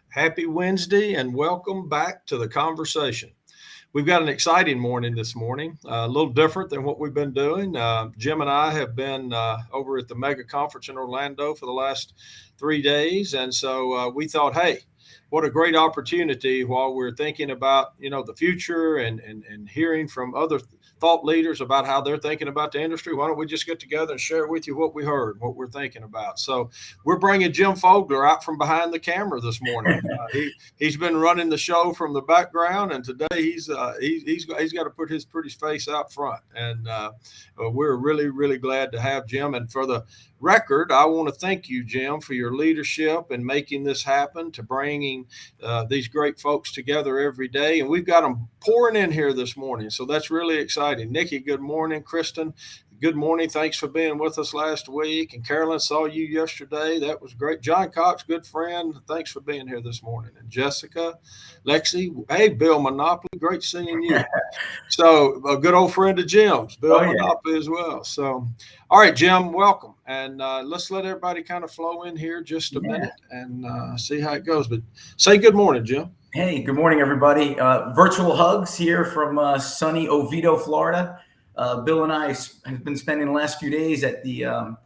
Happy Wednesday and welcome back to the conversation. We've got an exciting morning this morning, a little different than what we've been doing. Jim and I have been over at the mega conference in Orlando for the last 3 days. And so we thought, hey, what a great opportunity while we're thinking about, the future and hearing from other thought leaders about how they're thinking about the industry. Why don't we just get together and share with you what we heard, what we're thinking about? So we're bringing Jim Fogler out from behind the camera this morning. He's been running the show from the background, and today he's got to put his pretty face out front. And we're really glad to have Jim. And for the record, I want to thank you, Jim, for your leadership and making this happen, to bringing these great folks together every day. And we've got them pouring in here this morning, so that's really exciting. Nikki, good morning. Kristen, good morning. Thanks for being with us last week. And Carolyn, saw you yesterday. That was great. John Cox, good friend. Thanks for being here this morning. And Jessica, Lexi, hey, Bill Monopoly, great seeing you. So a good old friend of Jim's, Bill Monopoly as well. So, all right, Jim, welcome. And let's let everybody kind of flow in here just a minute and see how it goes. But say good morning, Jim. Hey, good morning, everybody. Virtual hugs here from sunny Oviedo, Florida. Bill and I have been spending the last few days at the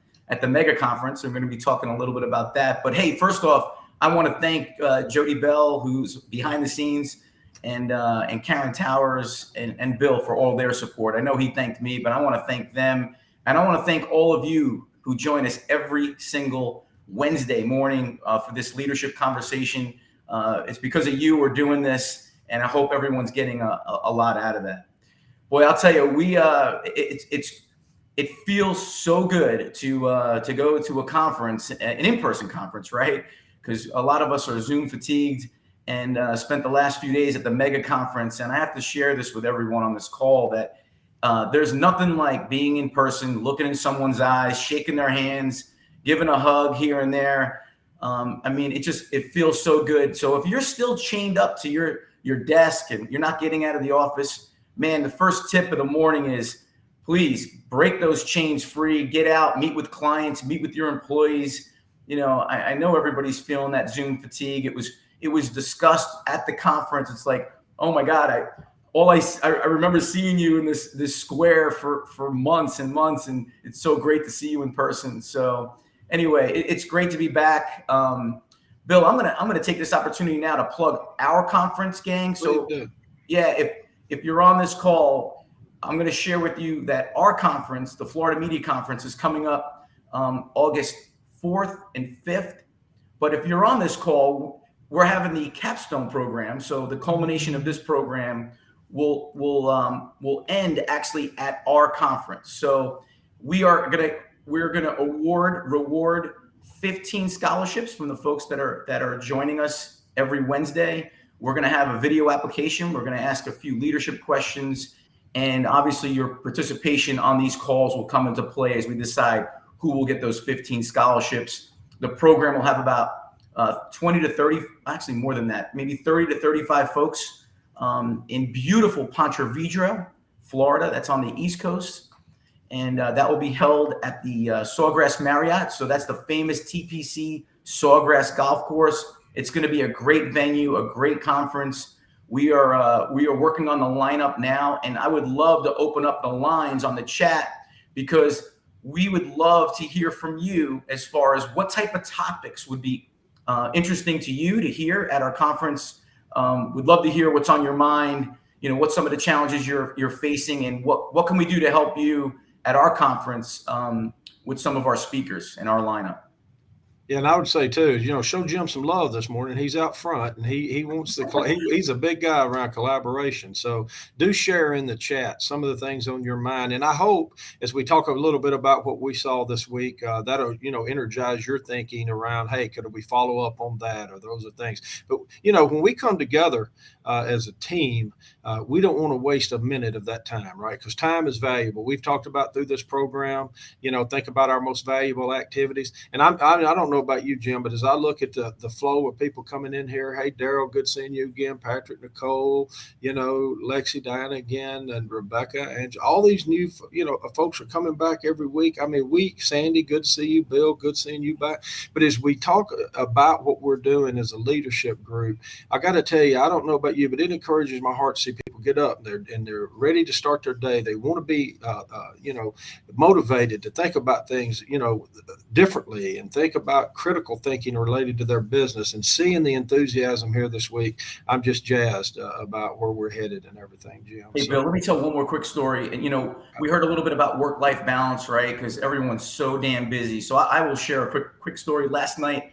mega conference. We're going to be talking a little bit about that. But hey, first off, I want to thank Jody Bell, who's behind the scenes, and Karen Towers and Bill for all their support. I know he thanked me, but I want to thank them. And I want to thank all of you who join us every single Wednesday morning for this leadership conversation. It's because of you we're doing this, and I hope everyone's getting a lot out of that. Boy, I'll tell you, it feels so good to go to a conference, an in-person conference, right? Because a lot of us are Zoom fatigued and spent the last few days at the mega conference. And I have to share this with everyone on this call that there's nothing like being in person, looking in someone's eyes, shaking their hands, giving a hug here and there. I mean, it feels so good. So if you're still chained up to your desk and you're not getting out of the office, man, the first tip of the morning is please break those chains free, get out, meet with clients, meet with your employees. You know, I know everybody's feeling that Zoom fatigue. It was discussed at the conference. It's like, oh my God, I remember seeing you in this square for months and months, and it's so great to see you in person. So anyway, it's great to be back. Bill, I'm gonna take this opportunity now to plug our conference, gang. So yeah, if you're on this call, I'm going to share with you that our conference, the Florida Media Conference, is coming up August 4th and 5th. But if you're on this call, we're having the Capstone program. So the culmination of this program will end actually at our conference. So we're gonna reward 15 scholarships from the folks that are joining us every Wednesday. We're going to have a video application. We're going to ask a few leadership questions. And obviously your participation on these calls will come into play as we decide who will get those 15 scholarships. The program will have about 20 to 30, actually more than that, maybe 30 to 35 folks in beautiful Ponte Vedra, Florida. That's on the East Coast. And that will be held at the Sawgrass Marriott. So that's the famous TPC Sawgrass Golf Course. It's going to be a great venue, a great conference. We are working on the lineup now, and I would love to open up the lines on the chat because we would love to hear from you as far as what type of topics would be interesting to you to hear at our conference. We'd love to hear what's on your mind. You know, what some of the challenges you're facing, and what can we do to help you at our conference with some of our speakers in our lineup. Yeah, and I would say too, show Jim some love this morning. He's out front, and he wants he's a big guy around collaboration. So do share in the chat some of the things on your mind, and I hope as we talk a little bit about what we saw this week, that'll energize your thinking around, hey, could we follow up on that, or those are things. But when we come together as a team, we don't want to waste a minute of that time, right? Because time is valuable. We've talked about through this program, think about our most valuable activities, and I don't know about you, Jim, but as I look at the flow of people coming in here, hey, Daryl, good seeing you again. Patrick, Nicole, Lexi, Diana again, and Rebecca, and all these new, folks are coming back every week. I mean, Sandy, good to see you. Bill, good seeing you back. But as we talk about what we're doing as a leadership group, I got to tell you, I don't know about you, but it encourages my heart to see people get up and they're ready to start their day. They want to be, motivated to think about things, differently, and think about critical thinking related to their business. And seeing the enthusiasm here this week, I'm just jazzed about where we're headed and everything, Jim. Hey, Bill, let me tell one more quick story. And, we heard a little bit about work-life balance, right? Because everyone's so damn busy. So I will share a quick story. Last night,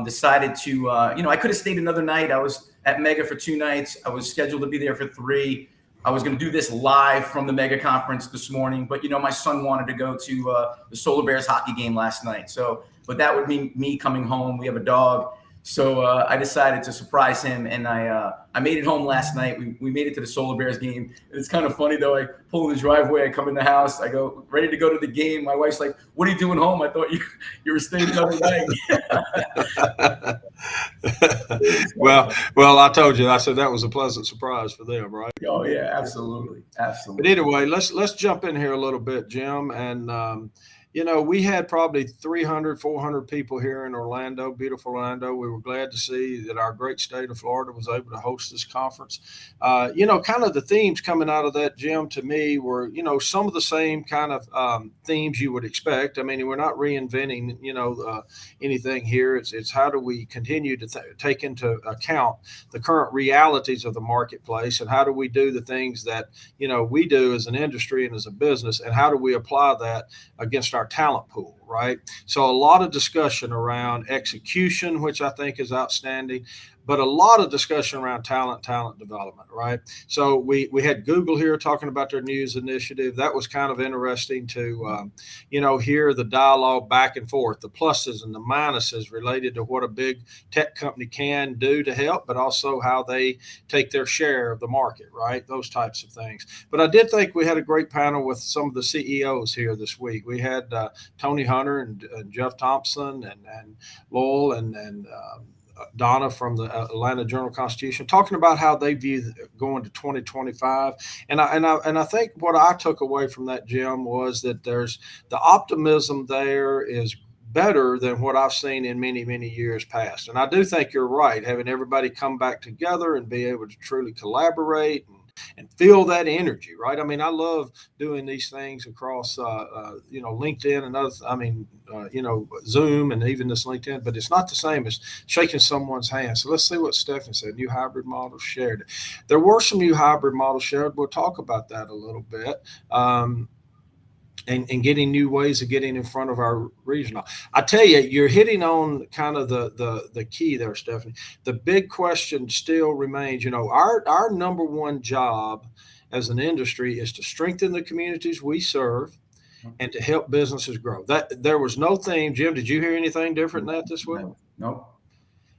decided to, I could have stayed another night. I was at Mega for 2 nights. I was scheduled to be there for 3. I was going to do this live from the Mega conference this morning, but my son wanted to go to the Solar Bears hockey game last night. So, but that would mean me coming home. We have a dog, so I decided to surprise him, and I made it home last night. We made it to the Solar Bears game. It's kind of funny though. I pull in the driveway. I come in the house. I go ready to go to the game. My wife's like, "What are you doing home? I thought you were staying another night." Well, I told you. I said that was a pleasant surprise for them, right? Oh yeah, absolutely. But anyway, let's jump in here a little bit, Jim. And we had probably 300, 400 people here in Orlando, beautiful Orlando. We were glad to see that our great state of Florida was able to host this conference. Kind of the themes coming out of that, Jim, to me were, some of the same kind of themes you would expect. I mean, we're not reinventing, anything here. It's how do we continue to take into account the current realities of the marketplace, and how do we do the things that, we do as an industry and as a business, and how do we apply that against our talent pool, right? So a lot of discussion around execution, which I think is outstanding, but a lot of discussion around talent development, right? So we had Google here talking about their news initiative. That was kind of interesting to, hear the dialogue back and forth, the pluses and the minuses related to what a big tech company can do to help, but also how they take their share of the market, right? Those types of things. But I did think we had a great panel with some of the CEOs here this week. We had Tony Hunter and Jeff Thompson and Lowell and Donna from the Atlanta Journal-Constitution, talking about how they view going to 2025. And I think what I took away from that, Jim, was that there's the optimism there is better than what I've seen in many, many years past. And I do think you're right, having everybody come back together and be able to truly collaborate and feel that energy, right? I mean, I love doing these things across, LinkedIn and others. I mean, Zoom and even this LinkedIn, but it's not the same as shaking someone's hand. So let's see what Stephanie said. New hybrid models shared. There were some new hybrid models shared. We'll talk about that a little bit. And getting new ways of getting in front of our regional. I tell you, you're hitting on kind of the key there, Stephanie. The big question still remains, our number one job as an industry is to strengthen the communities we serve and to help businesses grow. That there was no theme. Jim, did you hear anything different than that this week? No.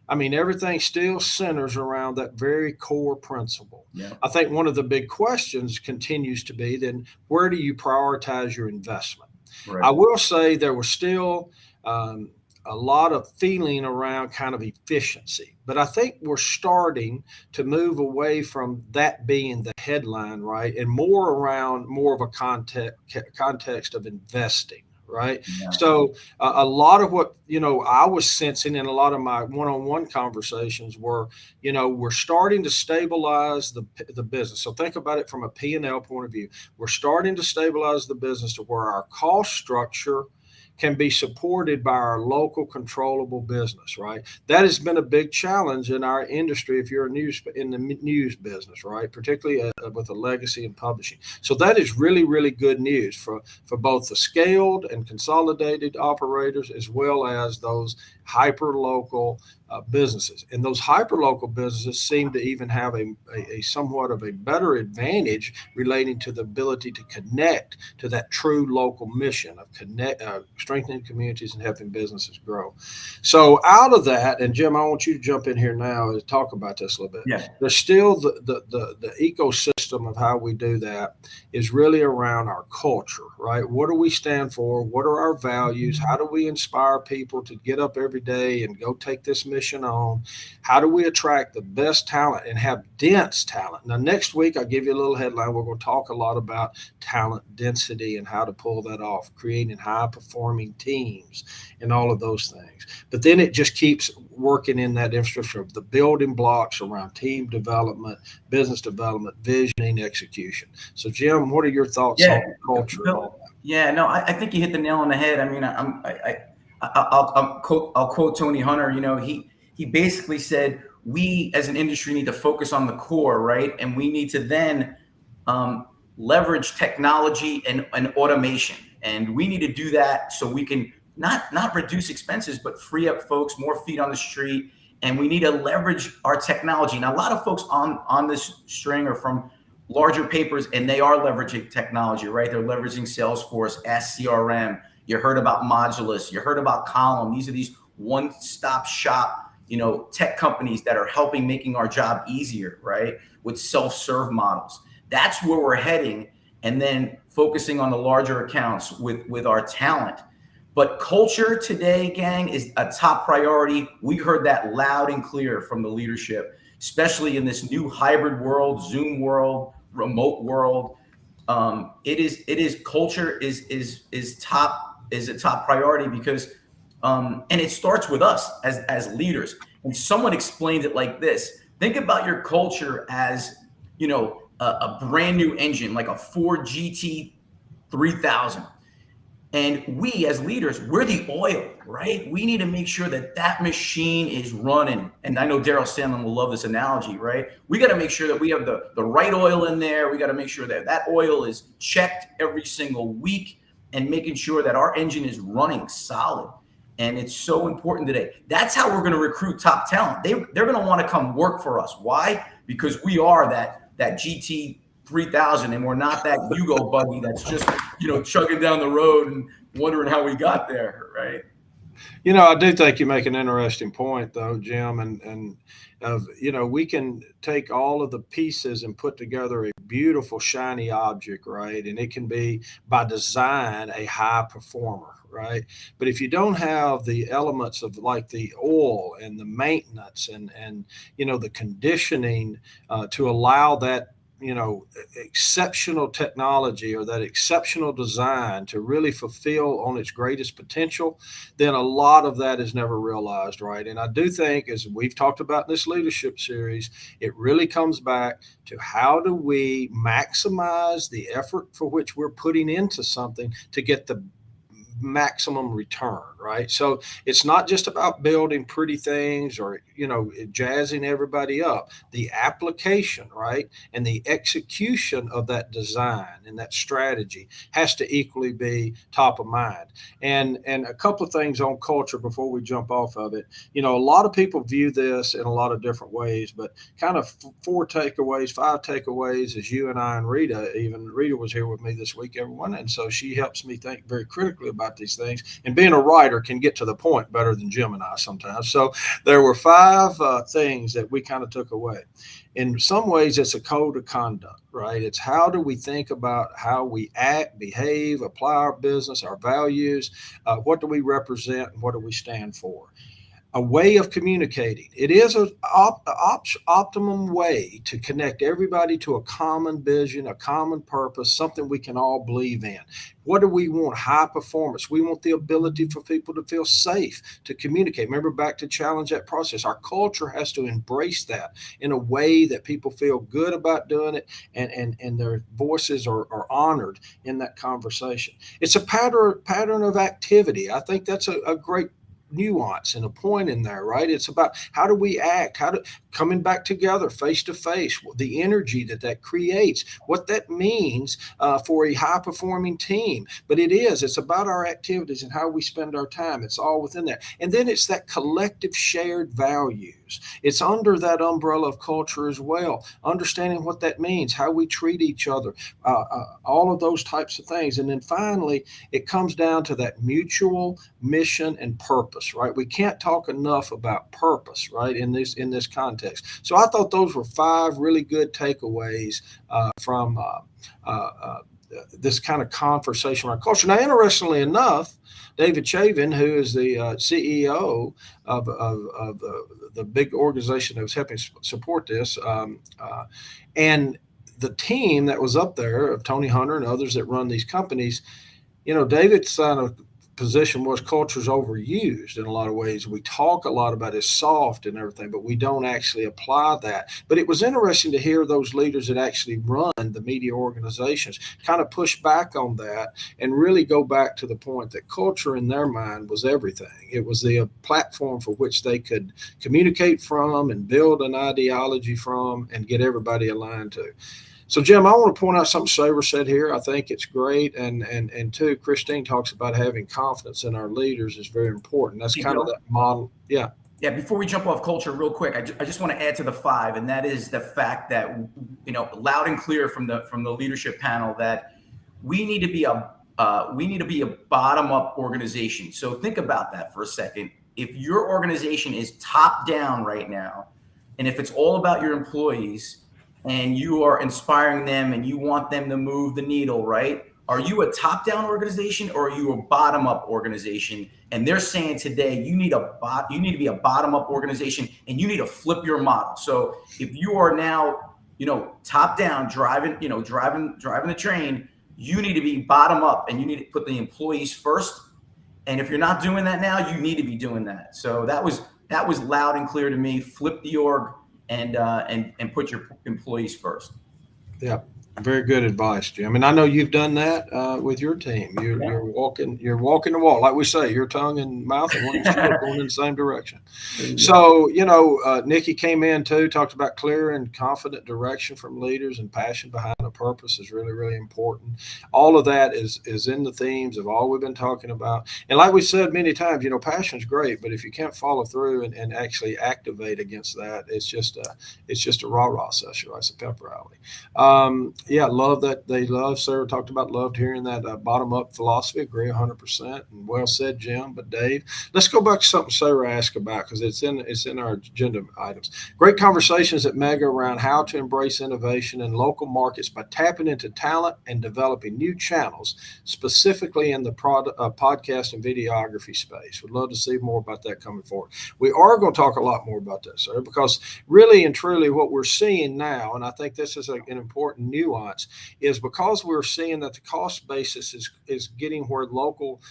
I mean, everything still centers around that very core principle. Yeah. I think one of the big questions continues to be, then where do you prioritize your investment? Right. I will say there was still a lot of feeling around kind of efficiency, but I think we're starting to move away from that being the headline, right? And more around more of a context of investing. Right. Yeah. So a lot of what, I was sensing in a lot of my one-on-one conversations were, we're starting to stabilize the business. So think about it from a P&L point of view. We're starting to stabilize the business to where our cost structure can be supported by our local controllable business, right? That has been a big challenge in our industry if you're in the news business, right? Particularly with a legacy in publishing. So that is really, really good news for both the scaled and consolidated operators as well as those hyper-local businesses. And those hyper-local businesses seem to even have a somewhat of a better advantage relating to the ability to connect to that true local mission of strengthening communities and helping businesses grow. So out of that, and Jim, I want you to jump in here now and talk about this a little bit. Yeah. There's still the ecosystem of how we do that is really around our culture, right? What do we stand for? What are our values? How do we inspire people to get up every every day and go take this mission on? How do we attract the best talent and have dense talent? Now, next week, I'll give you a little headline. We're going to talk a lot about talent density and how to pull that off, creating high performing teams and all of those things. But then it just keeps working in that infrastructure of the building blocks around team development, business development, visioning, execution. So, Jim, what are your thoughts Yeah, on culture and all that? yeah, no, I think you hit the nail on the head. I mean, I'll quote Tony Hunter. You know, he basically said we as an industry need to focus on the core, right? And we need to then leverage technology and automation, and we need to do that so we can not reduce expenses, but free up folks, more feet on the street. And we need to leverage our technology. Now, a lot of folks on this string are from larger papers, and they are leveraging technology, right? They're leveraging Salesforce, SCRM. You heard about Modulus. You heard about Column. These are these one-stop shop, tech companies that are helping making our job easier, right? With self-serve models. That's where we're heading, and then focusing on the larger accounts with our talent. But culture today, gang, is a top priority. We heard that loud and clear from the leadership, especially in this new hybrid world, Zoom world, remote world. Culture is a top priority because and it starts with us as leaders. And someone explained it like this: think about your culture as a brand new engine, like a Ford GT 3000. And we as leaders, we're the oil, right? We need to make sure that machine is running. And I know Daryl Sandlin will love this analogy, right? We got to make sure that we have the right oil in there. We got to make sure that oil is checked every single week and making sure that our engine is running solid. And it's so important today. That's how we're going to recruit top talent. They're going to want to come work for us. Why? Because we are that GT 3000, and we're not that Yugo buggy that's just chugging down the road and wondering how we got there, right? I do think you make an interesting point, though, Jim, and we can take all of the pieces and put together a beautiful shiny object, right? And it can be by design a high performer, right? But if you don't have the elements of like the oil and the maintenance and the conditioning to allow that exceptional technology or that exceptional design to really fulfill on its greatest potential, then a lot of that is never realized, right? And I do think, as we've talked about in this leadership series, it really comes back to how do we maximize the effort for which we're putting into something to get the maximum return, right? So it's not just about building pretty things or jazzing everybody up. The application, right, and the execution of that design and that strategy has to equally be top of mind. And a couple of things on culture before we jump off of it. A lot of people view this in a lot of different ways, but kind of 5 takeaways, as you and I and Rita was here with me this week, everyone, and so she helps me think very critically about these things, and being a writer can get to the point better than Jim and I sometimes. So there were 5 things that we kind of took away. In some ways, it's a code of conduct, right? It's how do we think about how we act, behave, apply our business, our values, what do we represent, and what do we stand for? A way of communicating. It is an optimum way to connect everybody to a common vision, a common purpose, something we can all believe in. What do we want? High performance. We want the ability for people to feel safe, to communicate. Remember, back to challenge that process. Our culture has to embrace that in a way that people feel good about doing it, and their voices are honored in that conversation. It's a pattern of activity. I think that's a great nuance and a point in there, right? It's about how do we act, coming back together face to face, the energy that creates, what that means for a high performing team. But it's about our activities and how we spend our time. It's all within there. And then it's that collective shared values. It's under that umbrella of culture as well, understanding what that means, how we treat each other, all of those types of things. And then finally, it comes down to that mutual mission and purpose, right? We can't talk enough about purpose, right, in this context. So I thought those were 5 really good takeaways from this kind of conversation around culture. Now, interestingly enough, David Chavin, who is the CEO of the big organization that was helping support this, and the team that was up there of Tony Hunter and others that run these companies, David's kind of position was culture is overused in a lot of ways. We talk a lot about it soft and everything, but we don't actually apply that. But it was interesting to hear those leaders that actually run the media organizations kind of push back on that and really go back to the point that culture in their mind was everything. It was the platform for which they could communicate from and build an ideology from and get everybody aligned to. So, Jim, I want to point out something Saber said here. I think it's great. And two, Christine talks about having confidence in our leaders is very important. That's kind of that model. Yeah. Yeah. Before we jump off culture real quick, I just want to add to the 5, and that is the fact that, loud and clear from the leadership panel that we need to be a bottom up organization. So think about that for a second. If your organization is top down right now, and if it's all about your employees, and you are inspiring them and you want them to move the needle, right? Are you a top-down organization or are you a bottom-up organization? And they're saying today you need to be a bottom-up organization and you need to flip your model. So if you are now, top-down driving the train, you need to be bottom-up and you need to put the employees first. And if you're not doing that now, you need to be doing that. So that was loud and clear to me. Flip the org and put your employees first. Yeah, very good advice, Jim. And I know you've done that with your team. You're walking the walk, like we say, your tongue and mouth and one going in the same direction. So Nikki came in too, talked about clear and confident direction from leaders and passion behind a purpose is really, really important. All of that is in the themes of all we've been talking about. And like we said many times, passion is great, but if you can't follow through and actually activate against that, it's just a rah-rah session, right? It's a pep rally. Love that. Sarah talked about, loved hearing that bottom-up philosophy. Agree 100%. And well said, Jim. But Dave, let's go back to something Sarah asked about because it's in our agenda items. Great conversations at Mega around how to embrace innovation in local markets by tapping into talent and developing new channels, specifically in the podcast and videography space. We'd love to see more about that coming forward. We are going to talk a lot more about that, Sarah, because really and truly what we're seeing now, and I think this is an important nuance, is because we're seeing that the cost basis is getting where local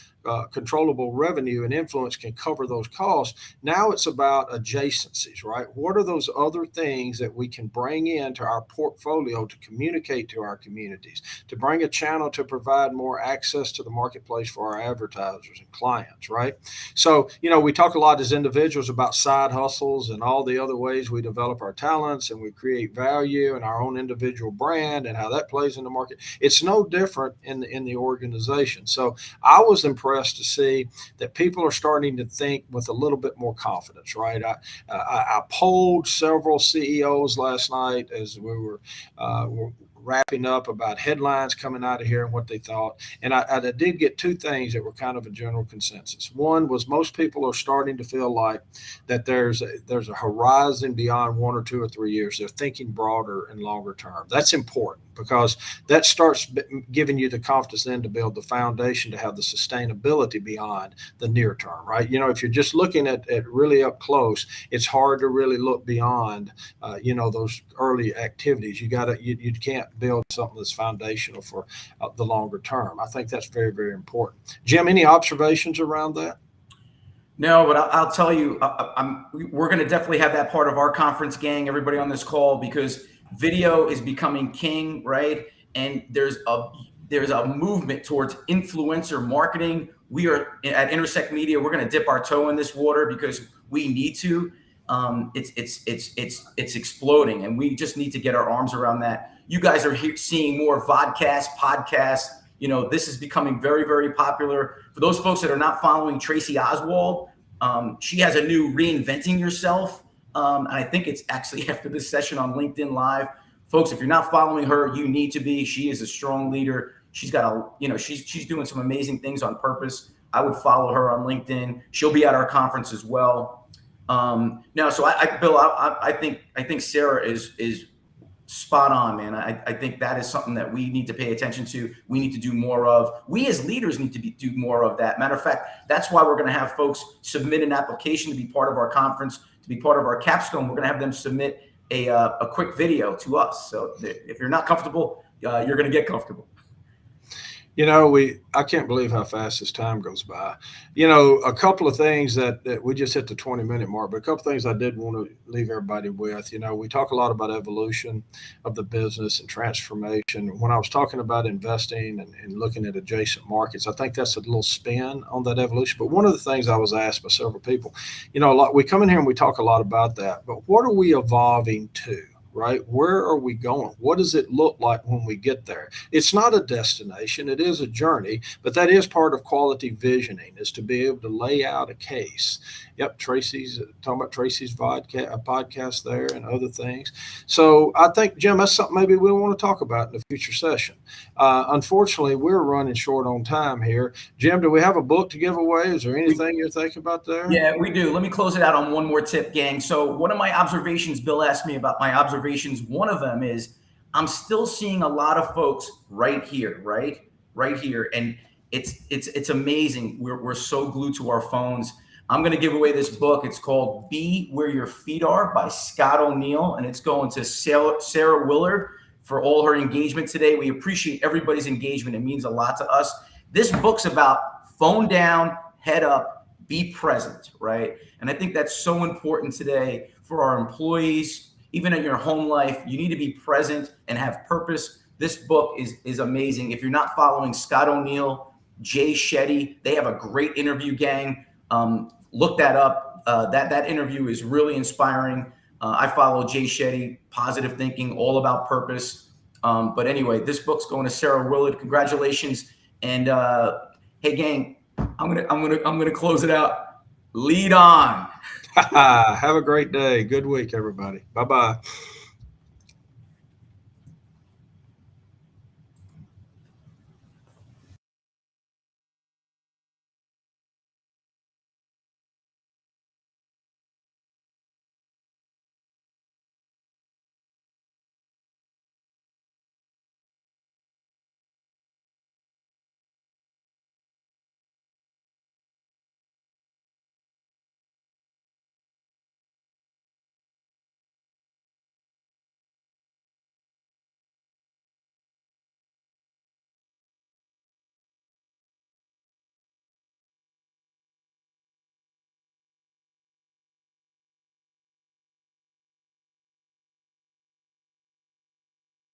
controllable revenue and influence can cover those costs. Now it's about adjacencies, right? What are those other things that we can bring into our portfolio to communicate to our communities, to bring a channel to provide more access to the marketplace for our advertisers and clients, right? So, we talk a lot as individuals about side hustles and all the other ways we develop our talents and we create value in our own individual brand and how that plays in the market. It's no different in the organization. So I was impressed to see that people are starting to think with a little bit more confidence, right? I polled several CEOs last night as we were wrapping up about headlines coming out of here and what they thought. And I did get two things that were kind of a general consensus. One was most people are starting to feel like that there's a horizon beyond 1 or 2 or 3 years. They're thinking broader and longer term. That's important because that starts giving you the confidence then to build the foundation to have the sustainability beyond the near term, right? If you're just looking at really up close, it's hard to really look beyond, those early activities. You can't build something that's foundational for the longer term. I think that's very, very important. Jim, any observations around that? No, but I'll tell you, we're going to definitely have that part of our conference, gang, everybody on this call, because video is becoming king, right? And there's a movement towards influencer marketing. We are at Intersect Media. We're going to dip our toe in this water because we need to. It's exploding, and we just need to get our arms around that. You guys are seeing more vodcasts, podcasts. This is becoming very, very popular. For those folks that are not following Tracy Oswald, she has a new Reinventing Yourself. And I think it's actually after this session on LinkedIn Live. Folks, if you're not following her, you need to be. She is a strong leader. She's got she's doing some amazing things on purpose. I would follow her on LinkedIn. She'll be at our conference as well. So Bill, I think Sarah is Spot on, man. I think that is something that we need to pay attention to. We need to do more of. We as leaders need to do more of that. Matter of fact, that's why we're going to have folks submit an application to be part of our conference, to be part of our capstone. We're going to have them submit a quick video to us. So if you're not comfortable, you're going to get comfortable. I can't believe how fast this time goes by. A couple of things that we just hit the 20-minute mark, but a couple of things I did want to leave everybody with. We talk a lot about evolution of the business and transformation. When I was talking about investing and looking at adjacent markets, I think that's a little spin on that evolution. But one of the things I was asked by several people, we come in here and we talk a lot about that, but what are we evolving to? Right? Where are we going? What does it look like when we get there? It's not a destination, it is a journey, but that is part of quality visioning, is to be able to lay out a case. Yep, Tracy's talking about Tracy's podcast there and other things. So I think, Jim, that's something maybe we want to talk about in a future session. Unfortunately, we're running short on time here. Jim, do we have a book to give away? Is there anything you're thinking about there? Yeah, we do. Let me close it out on one more tip, gang. So one of my observations, Bill asked me about my observations. One of them is I'm still seeing a lot of folks right here. And it's amazing. We're so glued to our phones. I'm going to give away this book. It's called Be Where Your Feet Are by Scott O'Neill. And it's going to Sarah Willard for all her engagement today. We appreciate everybody's engagement. It means a lot to us. This book's about phone down, head up, be present, right? And I think that's so important today for our employees. Even in your home life, you need to be present and have purpose. This book is amazing. If you're not following Scott O'Neill, Jay Shetty, they have a great interview, gang. Look that up. That interview is really inspiring. I follow Jay Shetty, positive thinking, all about purpose. But anyway, this book's going to Sarah Willard. Congratulations. And hey, gang, I'm gonna close it out. Lead on. Have a great day. Good week, everybody. Bye-bye.